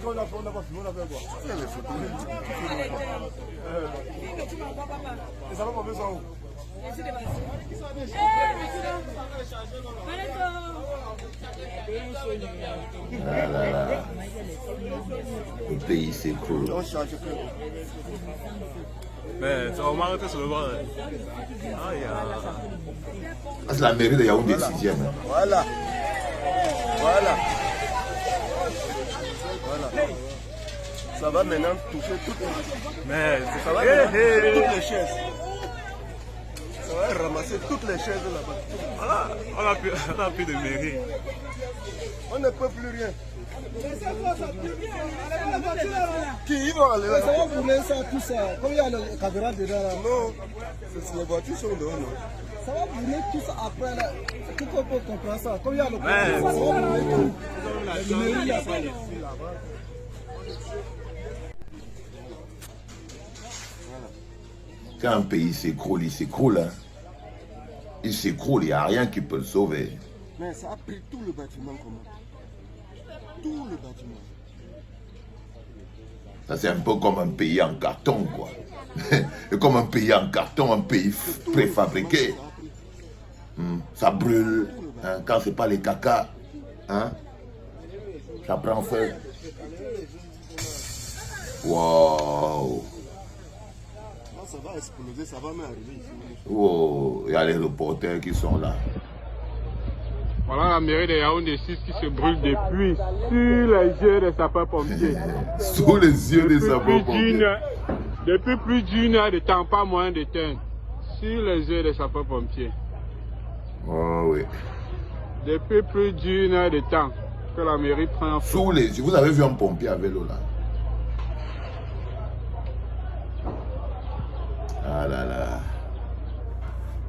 quand on a pas filmé, on a fait quoi? C'est les photos. Et ça va combien ça où? Le pays s'écroule. Mais ça va m'arrêter sur le bras. C'est la mairie de Yaoundé 6e. Voilà. Voilà. Ça va maintenant toucher toutes les chaises. Ça va ramasser toutes les chaises là-bas. Voilà, on a plus de mairie. On ne peut plus rien. Qui ils vont aller là? Ça va brûler ça, tout ça. Comme il y a le caméra dedans là. Non, les voitures sont dehors, non? Ça va brûler tout ça après là. Tout on peut comprendre ça. Comme il y a le caméra, ça va brûler tout. La mairie là-bas. Quand un pays s'écroule, il s'écroule. Hein. Il s'écroule, il n'y a rien qui peut le sauver. Mais ça a pris tout le bâtiment commun. Tout le bâtiment. Ça, c'est un peu comme un pays en carton, quoi. Et comme un pays en carton, un pays préfabriqué. Ça brûle. Hein, quand c'est pas les caca, hein, ça prend feu. Wow. Ça va exploser, ça va m'arriver ici. Oh, il y a les reporters qui sont là. Voilà la mairie de Yaoundé 6 qui se brûle depuis sur les yeux des sapeurs-pompiers. Sous les yeux des sapeurs-pompiers. Depuis plus d'une heure de temps, pas moyen d'éteindre. Sur les yeux des sapeurs-pompiers. Oh oui. Depuis plus d'une heure de temps que la mairie prend feu. Sous les yeux. Vous avez vu un pompier à vélo là? Ah là là.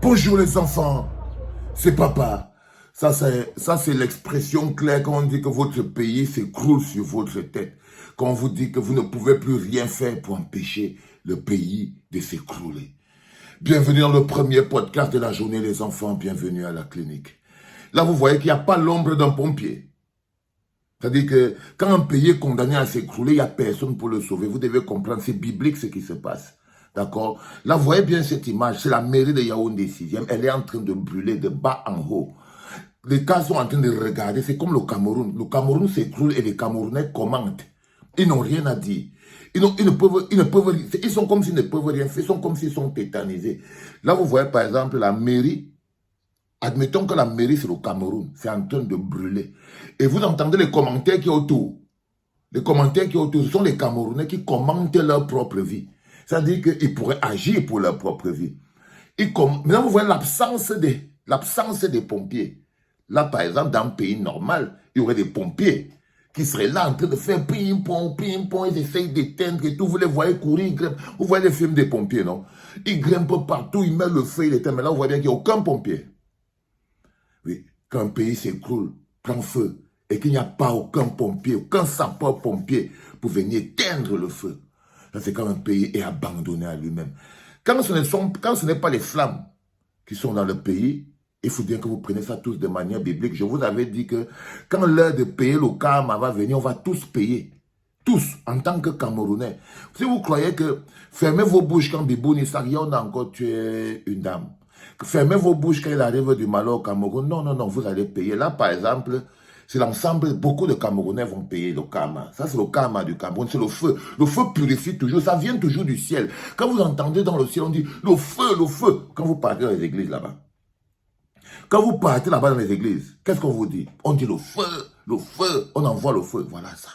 Bonjour les enfants. C'est papa. Ça, c'est l'expression claire quand on dit que votre pays s'écroule sur votre tête. Quand on vous dit que vous ne pouvez plus rien faire pour empêcher le pays de s'écrouler. Bienvenue dans le premier podcast de la journée, les enfants. Bienvenue à la clinique. Là, vous voyez qu'il n'y a pas l'ombre d'un pompier. C'est-à-dire que quand un pays est condamné à s'écrouler, il n'y a personne pour le sauver. Vous devez comprendre, c'est biblique ce qui se passe. D'accord? Là, vous voyez bien cette image. C'est la mairie de Yaoundé 6e. Elle est en train de brûler de bas en haut. Les cas sont en train de regarder, c'est comme le Cameroun. Le Cameroun s'écroule et les Camerounais commentent. Ils n'ont rien à dire. Ils sont comme s'ils ne peuvent rien faire, ils sont comme s'ils sont tétanisés. Là, vous voyez par exemple la mairie. Admettons que la mairie c'est le Cameroun, c'est en train de brûler. Et vous entendez les commentaires qui sont autour. Les commentaires qui sont autour, ce sont les Camerounais qui commentent leur propre vie. C'est-à-dire qu'ils pourraient agir pour leur propre vie. Maintenant, vous voyez l'absence des pompiers. Là, par exemple, dans un pays normal, il y aurait des pompiers qui seraient là en train de faire ping-pong, ils essayent d'éteindre et tout. Vous les voyez courir, ils grimpent. Vous voyez les films des pompiers, non? Ils grimpent partout, ils mettent le feu, ils éteignent. Mais là, vous voyez bien qu'il n'y a aucun pompier. Oui, quand un pays s'écroule, prend feu, et qu'il n'y a pas aucun pompier, aucun sapeur-pompier pour venir éteindre le feu. Ça, c'est quand un pays est abandonné à lui-même. Quand ce n'est pas les flammes qui sont dans le pays, il faut bien que vous preniez ça tous de manière biblique. Je vous avais dit que quand l'heure de payer le karma va venir, on va tous payer. Tous, en tant que Camerounais. Si vous croyez que fermez vos bouches quand Bibouni Sarion a encore tué une dame. Fermez vos bouches quand il arrive du Mali au Cameroun. Non, non, non, vous allez payer. Là, par exemple, c'est l'ensemble, beaucoup de Camerounais vont payer le karma. Ça, c'est le karma du Cameroun, c'est le feu. Le feu purifie toujours, ça vient toujours du ciel. Quand vous entendez dans le ciel, on dit le feu, quand vous partez dans les églises là-bas. Quand vous partez là-bas dans les églises, qu'est-ce qu'on vous dit? On dit le feu, on envoie le feu. Voilà ça.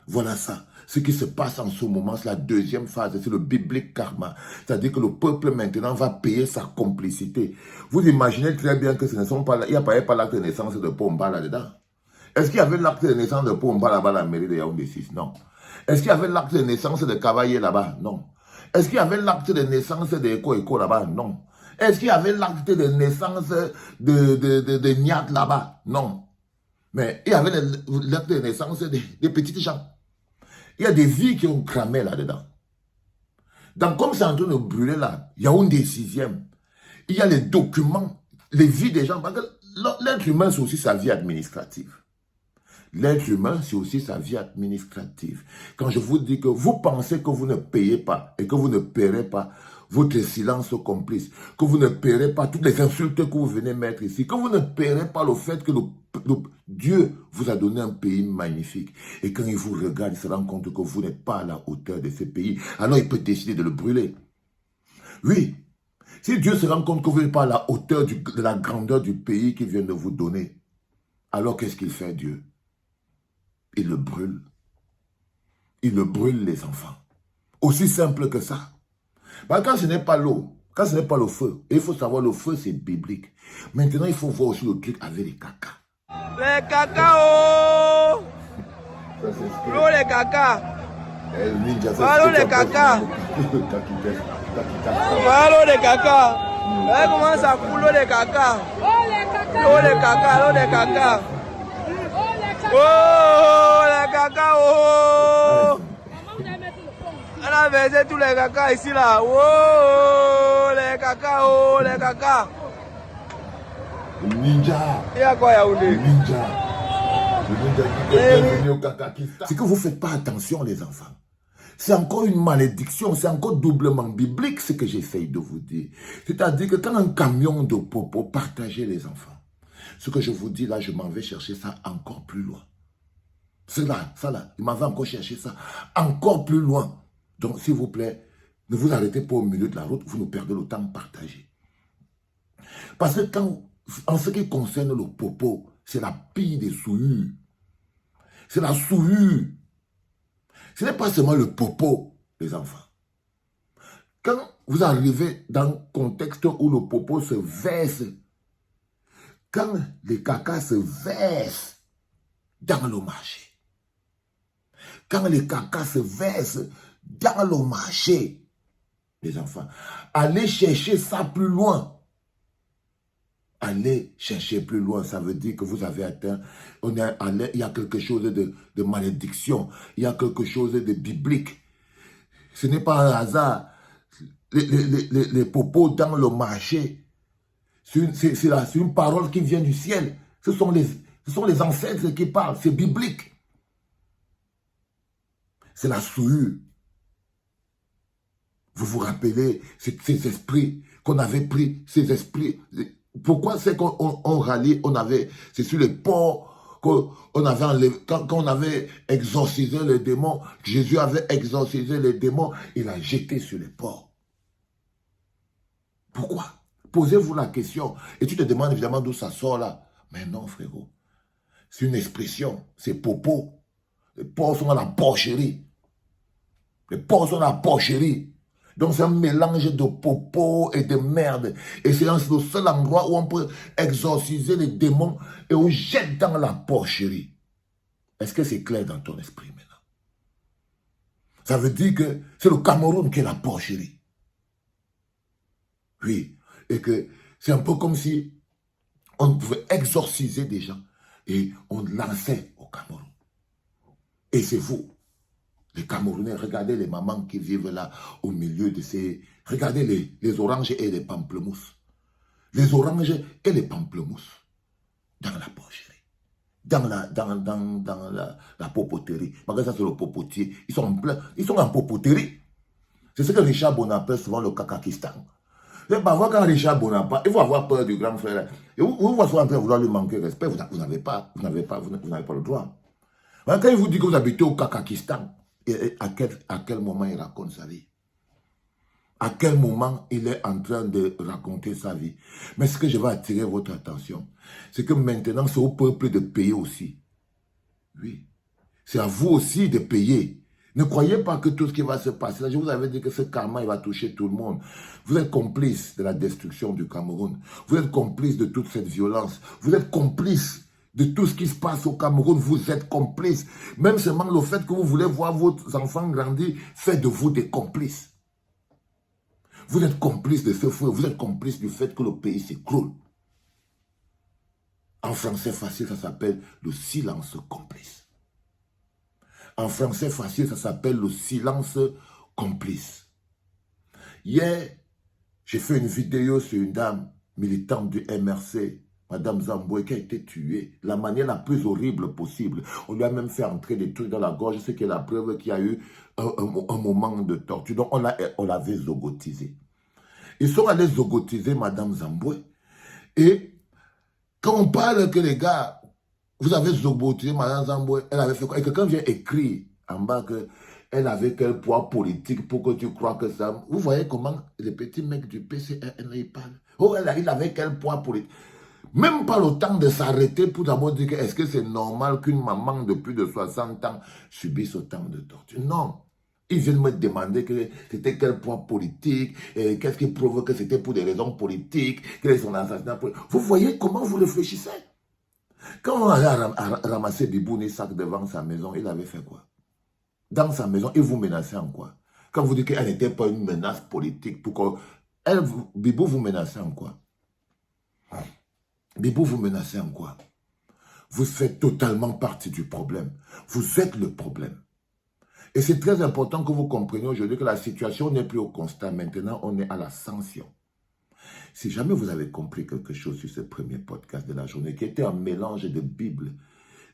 Voilà ça. Ce qui se passe en ce moment, c'est la deuxième phase, c'est le biblique karma. C'est-à-dire que le peuple maintenant va payer sa complicité. Vous imaginez très bien que ce ne sont pas là, il n'y a pas l'acte de naissance de Pomba là-dedans. Est-ce qu'il y avait l'acte de naissance de Pomba là-bas à la mairie de Yaoundé 6? Non. Est-ce qu'il y avait l'acte de naissance de Cavaillé là-bas? Non. Est-ce qu'il y avait l'acte de naissance de Eko là-bas? Non. Est-ce qu'il y avait l'acte de naissance de Niat là-bas? Non. Mais il y avait l'acte de naissance des petits gens. Il y a des vies qui ont cramé là-dedans. Donc, comme c'est en train de brûler là, Yaoundé 6e, il y a les documents, les vies des gens. Parce que l'être humain, c'est aussi sa vie administrative. L'être humain, c'est aussi sa vie administrative. Quand je vous dis que vous pensez que vous ne payez pas et que vous ne paierez pas votre silence complice, que vous ne paierez pas toutes les insultes que vous venez mettre ici, que vous ne paierez pas le fait que Dieu vous a donné un pays magnifique. Et quand il vous regarde, il se rend compte que vous n'êtes pas à la hauteur de ce pays. Alors il peut décider de le brûler. Oui. Si Dieu se rend compte que vous n'êtes pas à la hauteur de la grandeur du pays qu'il vient de vous donner, alors qu'est-ce qu'il fait Dieu? Il le brûle. Il le brûle les enfants. Aussi simple que ça. Bah, quand ce n'est pas l'eau, quand ce n'est pas le feu, il faut savoir le feu c'est biblique. Maintenant il faut voir aussi le truc avec les caca. Les caca, oh! L'eau, les caca. Allô les caca. Allô les caca. Regardez comment ça coule l'eau les caca. L'eau les caca, l'eau les caca. Oh les caca, oh. Elle a versé tous les caca ici là. Oh les caca, oh les caca. Ninja. Il y a quoi Yaoundé? Ninja. C'est que vous ne faites pas attention les enfants. C'est encore une malédiction, c'est encore doublement biblique ce que j'essaye de vous dire. C'est-à-dire que quand un camion de popo partageait les enfants, ce que je vous dis là, je m'en vais chercher ça encore plus loin. C'est là, ça là, il m'en va encore chercher ça encore plus loin. Donc s'il vous plaît, ne vous arrêtez pas au milieu de la route, vous nous perdez le temps de partager. Parce que quand, en ce qui concerne le popo, c'est la pire des souillures. C'est la souillure. Ce n'est pas seulement le popo, les enfants. Quand vous arrivez dans un contexte où le popo se verse, quand les cacas se versent dans le marché, quand les cacas se versent dans le marché, les enfants, allez chercher ça plus loin. Allez chercher plus loin, ça veut dire que vous avez atteint, il y a quelque chose de malédiction, il y a quelque chose de biblique. Ce n'est pas un hasard. Les popos dans le marché, c'est une parole qui vient du ciel. Ce sont les ancêtres qui parlent, c'est biblique. C'est la souillure. Vous vous rappelez ces esprits qu'on avait pris, ces esprits. Pourquoi c'est qu'on rallie, c'est sur les porcs qu'on avait enlevé, quand on avait exorcisé les démons, Jésus avait exorcisé les démons, il a jeté sur les porcs. Pourquoi? Posez-vous la question. Et tu te demandes évidemment d'où ça sort là. Mais non frérot, c'est une expression, c'est popo. Les porcs sont à la porcherie. Les porcs sont à la porcherie. Donc c'est un mélange de popo et de merde. Et c'est le seul endroit où on peut exorciser les démons et on jette dans la porcherie. Est-ce que c'est clair dans ton esprit maintenant? Ça veut dire que c'est le Cameroun qui est la porcherie. Oui. Et que c'est un peu comme si on pouvait exorciser des gens et on lançait au Cameroun. Et c'est vous. Les Camerounais, regardez les mamans qui vivent là au milieu de ces... Regardez les oranges et les pamplemousses. Les oranges et les pamplemousses dans la porcherie, dans la popoterie. Regardez ça, c'est le popotier. Ils sont en plein, ils sont en popoterie. C'est ce que Richard Bonaparte appelle souvent le Kakakistan. Parfois, quand Richard Bonaparte, il faut avoir peur du grand frère. Et vous vous en train de vouloir lui manquer respect, vous n'avez pas le droit. Quand il vous dit que vous habitez au Kakakistan, et à quel moment il raconte sa vie? À quel moment il est en train de raconter sa vie? Mais ce que je vais attirer votre attention, c'est que maintenant, c'est au peuple de payer aussi. Oui. C'est à vous aussi de payer. Ne croyez pas que tout ce qui va se passer, là, je vous avais dit que ce karma, il va toucher tout le monde. Vous êtes complice de la destruction du Cameroun. Vous êtes complice de toute cette violence. Vous êtes complice de tout ce qui se passe au Cameroun, vous êtes complices. Même seulement le fait que vous voulez voir vos enfants grandir fait de vous des complices. Vous êtes complices de ce feu, vous êtes complices du fait que le pays s'écroule. En français facile, ça s'appelle le silence complice. En français facile, ça s'appelle le silence complice. Hier, j'ai fait une vidéo sur une dame militante du MRC Madame Zamboué qui a été tuée, la manière la plus horrible possible. On lui a même fait entrer des trucs dans la gorge, ce qui est la preuve qu'il y a eu un moment de torture. Donc on l'avait zogotisé. Ils sont allés zogotiser Madame Zamboué. Et quand on parle que les gars, vous avez zogotisé Madame Zamboué, elle avait fait quoi? Et quelqu'un vient écrire en bas qu'elle avait quel poids politique pour que tu crois que ça... Vous voyez comment les petits mecs du PCRN, ils parlent. Oh, il avait quel poids politique? Même pas le temps de s'arrêter pour d'abord dire que est-ce que c'est normal qu'une maman de plus de 60 ans subisse autant de torture? Non. Ils viennent me demander que c'était quel poids politique, qu'est-ce qui prouve que c'était pour des raisons politiques, quel est son assassinat politique. Vous voyez comment vous réfléchissez? Quand on a ramassé Bibou Nissak devant sa maison, il avait fait quoi? Dans sa maison, il vous menaçait en quoi? Quand vous dites qu'elle n'était pas une menace politique, pourquoi Bibou vous menaçait en quoi? Bibou vous menacez en quoi? Vous faites totalement partie du problème. Vous êtes le problème. Et c'est très important que vous compreniez aujourd'hui que la situation n'est plus au constat. Maintenant, on est à la sanction. Si jamais vous avez compris quelque chose sur ce premier podcast de la journée, qui était un mélange de Bible,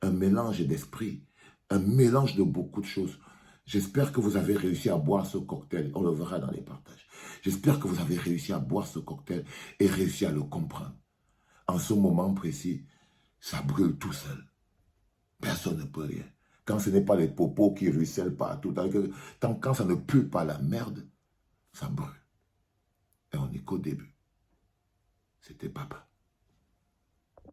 un mélange d'esprit, un mélange de beaucoup de choses, j'espère que vous avez réussi à boire ce cocktail. On le verra dans les partages. J'espère que vous avez réussi à boire ce cocktail et réussi à le comprendre. En ce moment précis, ça brûle tout seul. Personne ne peut rien. Quand ce n'est pas les popos qui ruissellent partout, quand ça ne pue pas la merde, ça brûle. Et on n'est qu'au début. C'était papa.